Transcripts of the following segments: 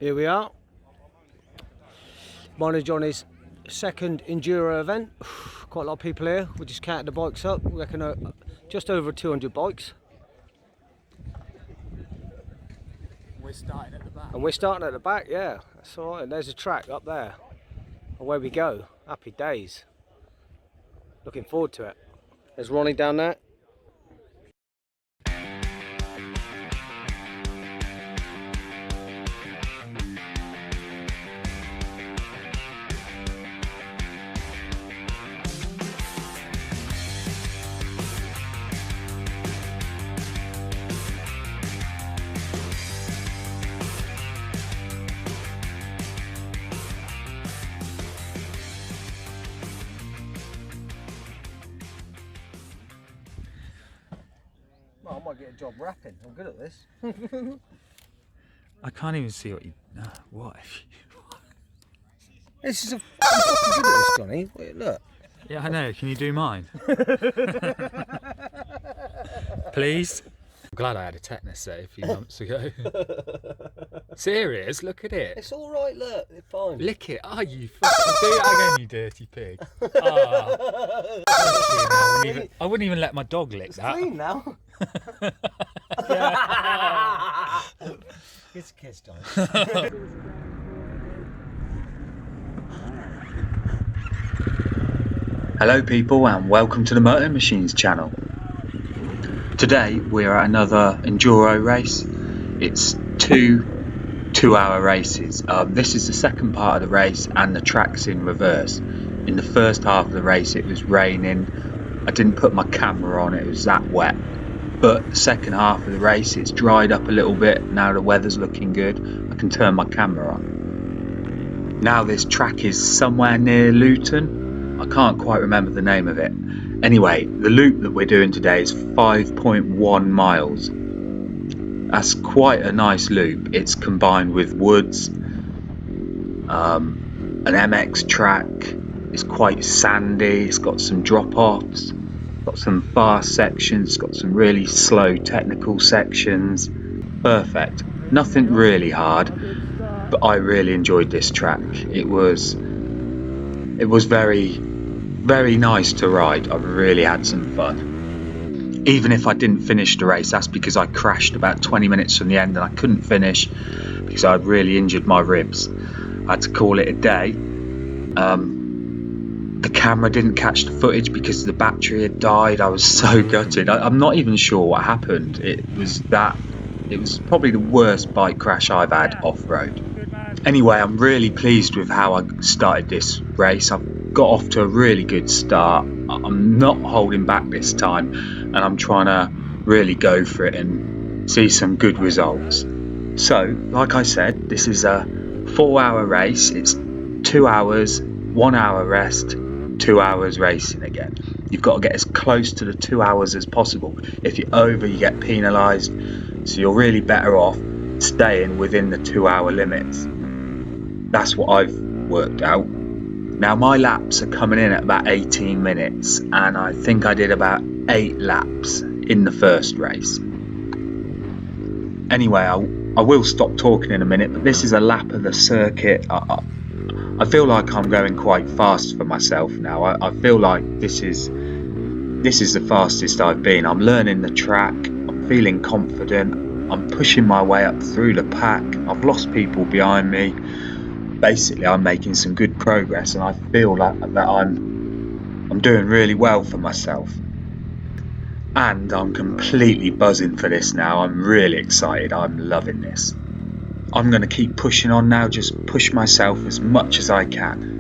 Here we are. Mine is Johnny's second enduro event. Quite a lot of people here. We just counted the bikes up. We reckon just over 200 bikes. We're starting at the back. And we're starting at the back, yeah. That's all right. And there's a track up there. Away we go. Happy days. Looking forward to it. There's Ronnie down there. I might get a job rapping. I'm good at this. I can't even see what you. What? This is I'm fucking good at this, Johnny. Wait, look. Yeah, I know. Can you do mine? Please. I'm glad I had a tetanus set a few months ago. Serious? Look at it. It's all right. Look, it's fine. Lick it. Oh, you fucking do that again, you dirty pig. Oh. I wouldn't even let my dog lick that. Clean now. Yeah. Kiss, kiss, Johnny. Hello people and welcome to the Moto Machines channel. Today we're at another enduro race. It's two-hour races. This is the second part of the race and the track's in reverse. In the first half of the race it was raining. I didn't put my camera on, it was that wet. But the second half of the race it's dried up a little bit. Now the weather's looking good. I can turn my camera on. Now this track is somewhere near Houghton. I can't quite remember the name of it. Anyway, the loop that we're doing today is 5.1 miles. That's quite a nice loop. It's combined with woods, an MX track. It's quite sandy. It's got some drop-offs, got some fast sections, got some really slow technical sections. Perfect. Nothing really hard, but I really enjoyed this track. It was very nice to ride. I really had some fun. Even if I didn't finish the race, that's because I crashed about 20 minutes from the end and I couldn't finish because I'd really injured my ribs. I had to call it a day. The camera didn't catch the footage because the battery had died. I was so gutted. I'm not even sure what happened. It was probably the worst bike crash I've had off-road. Anyway, I'm really pleased with how I started this race. I've got off to a really good start. I'm not holding back this time and I'm trying to really go for it and see some good results. So, like I said, this is a 4-hour race. It's 2 hours, 1 hour rest, 2 hours racing again. You've got to get as close to the 2 hours as possible. If you're over, you get penalised. So you're really better off staying within the 2 hour limits. That's what I've worked out. Now my laps are coming in at about 18 minutes and I think I did about 8 laps in the first race. Anyway, I will stop talking in a minute, but this is a lap of the circuit. I feel like I'm going quite fast for myself now. I feel like this is the fastest I've been. I'm learning the track, I'm feeling confident, I'm pushing my way up through the pack. I've lost people behind me. Basically, I'm making some good progress and I feel like that I'm doing really well for myself. And I'm completely buzzing for this now. I'm really excited. I'm loving this. I'm going to keep pushing on now, just push myself as much as I can.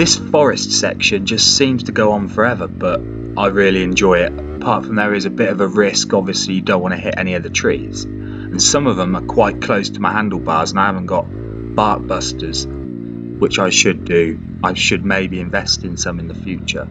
This forest section just seems to go on forever, but I really enjoy it. Apart from there is a bit of a risk, obviously you don't want to hit any of the trees. And some of them are quite close to my handlebars and I haven't got bark busters, which I should do. I should maybe invest in some in the future.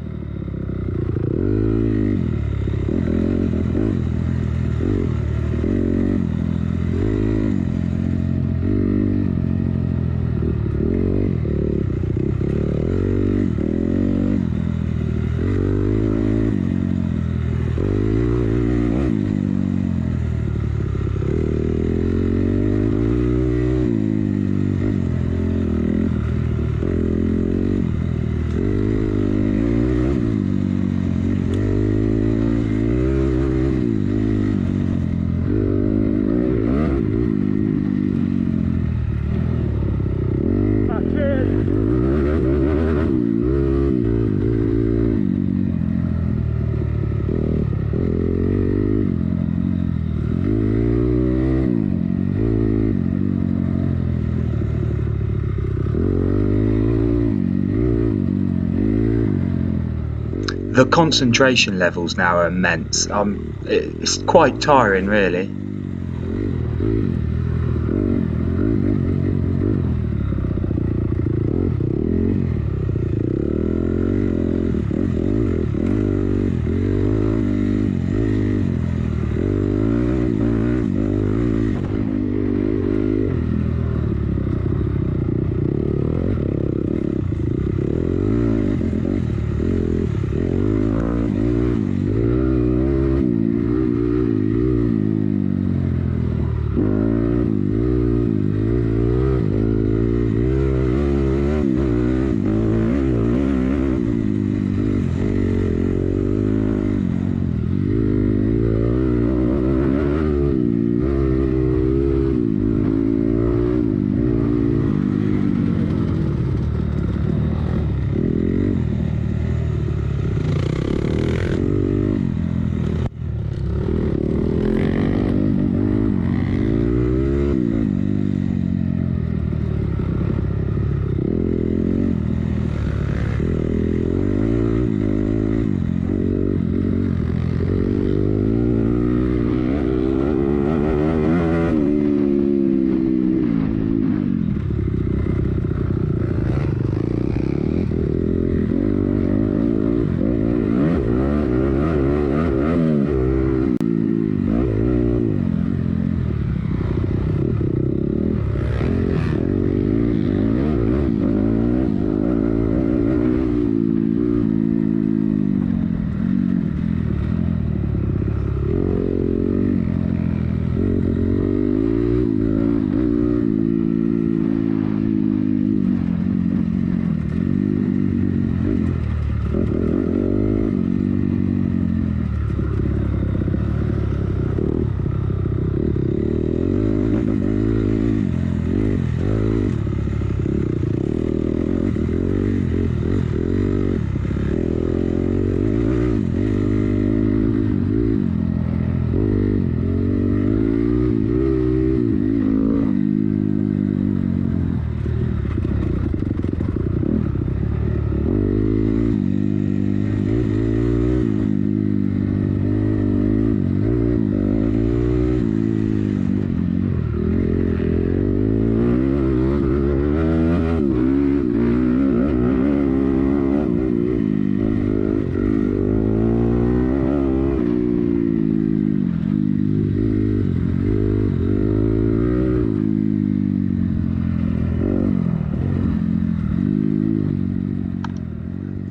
The concentration levels now are immense. It's quite tiring, really.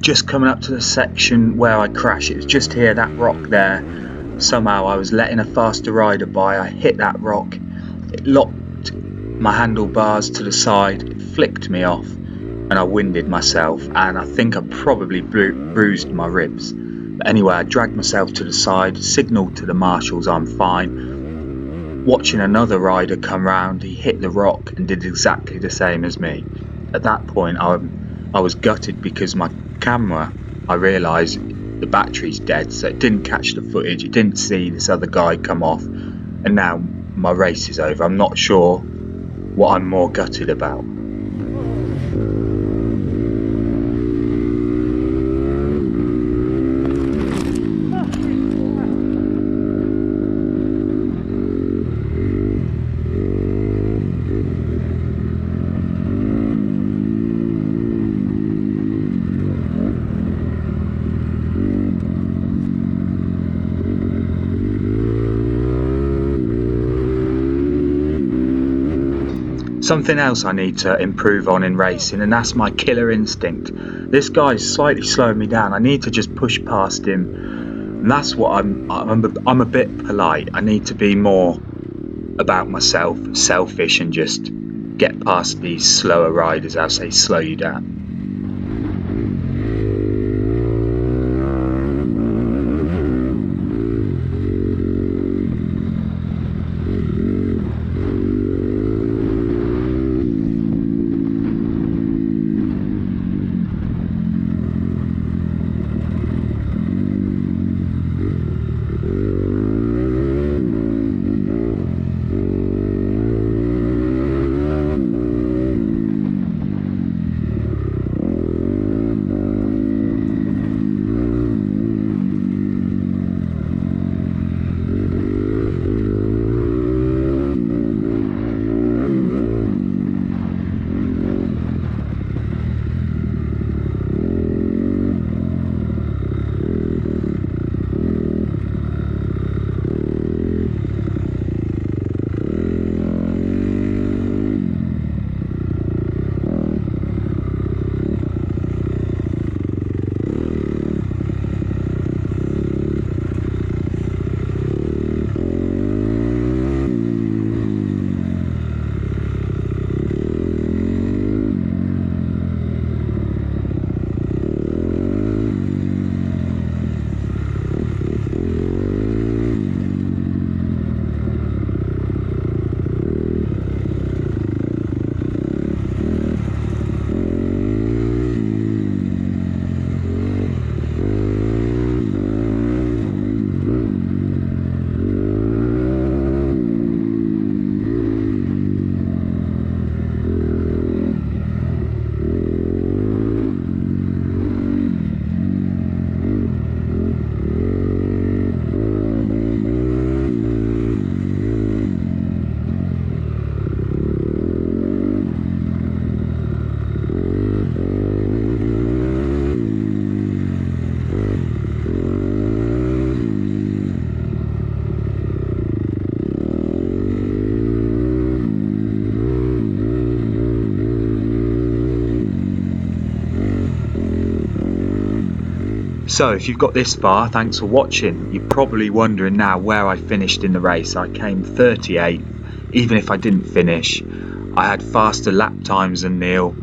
Just coming up to the section where I crashed, it was just here, that rock there. Somehow I was letting a faster rider by, I hit that rock, it locked my handlebars to the side, it flicked me off and I winded myself, and I think I probably bruised my ribs. But anyway, I dragged myself to the side, signalled to the marshals I'm fine. Watching another rider come round, he hit the rock and did exactly the same as me. At that point I was gutted because my camera, I realised the battery's dead, so it didn't catch the footage, it didn't see this other guy come off, and now my race is over. I'm not sure what I'm more gutted about. Something else I need to improve on in racing, and that's my killer instinct. This guy's slightly slowing me down. I need to just push past him, and that's what I'm a bit polite. I need to be more about myself, selfish, and just get past these slower riders as they slow you down. So if you've got this far, thanks for watching. You're probably wondering now where I finished in the race. I came 38th, even if I didn't finish. I had faster lap times than Neil.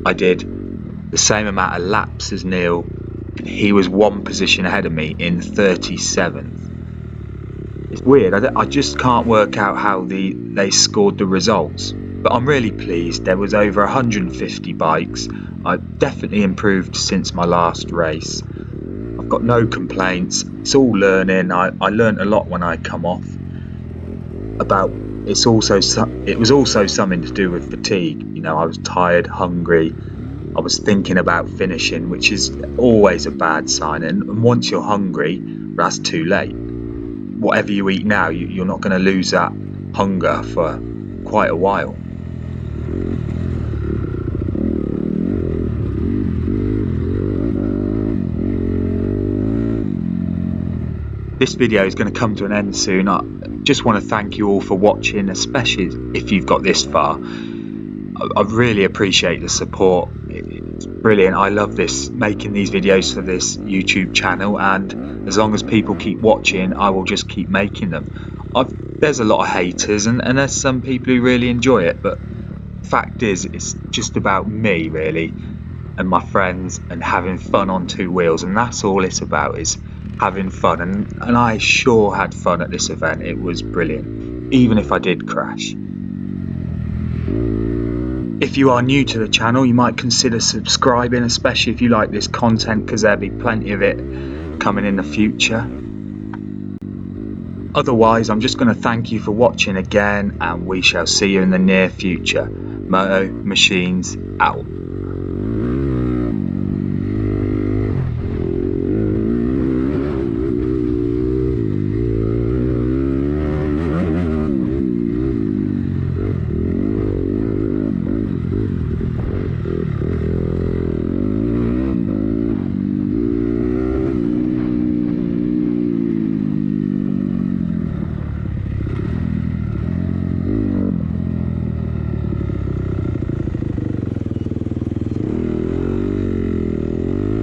I did the same amount of laps as Neil. He was one position ahead of me in 37th. It's weird, I just can't work out how they scored the results. But I'm really pleased. There was over 150 bikes. I've definitely improved since my last race. I've got no complaints. It's all learning. I learned a lot when I come off. It was also something to do with fatigue. You know, I was tired, hungry. I was thinking about finishing, which is always a bad sign. And once you're hungry, that's too late. Whatever you eat now, you're not going to lose that hunger for quite a while. This video is going to come to an end soon. I just want to thank you all for watching, especially if you've got this far. I really appreciate the support. It's brilliant. I love making these videos for this YouTube channel, and as long as people keep watching, I will just keep making them. There's a lot of haters, and there's some people who really enjoy it, but the fact is, it's just about me really, and my friends, and having fun on two wheels, and that's all it's about, is having fun. And I sure had fun at this event. It was brilliant, even if I did crash. If you are new to the channel, you might consider subscribing, especially if you like this content, because there'll be plenty of it coming in the future. Otherwise, I'm just going to thank you for watching again, and we shall see you in the near future. Moto Machines out.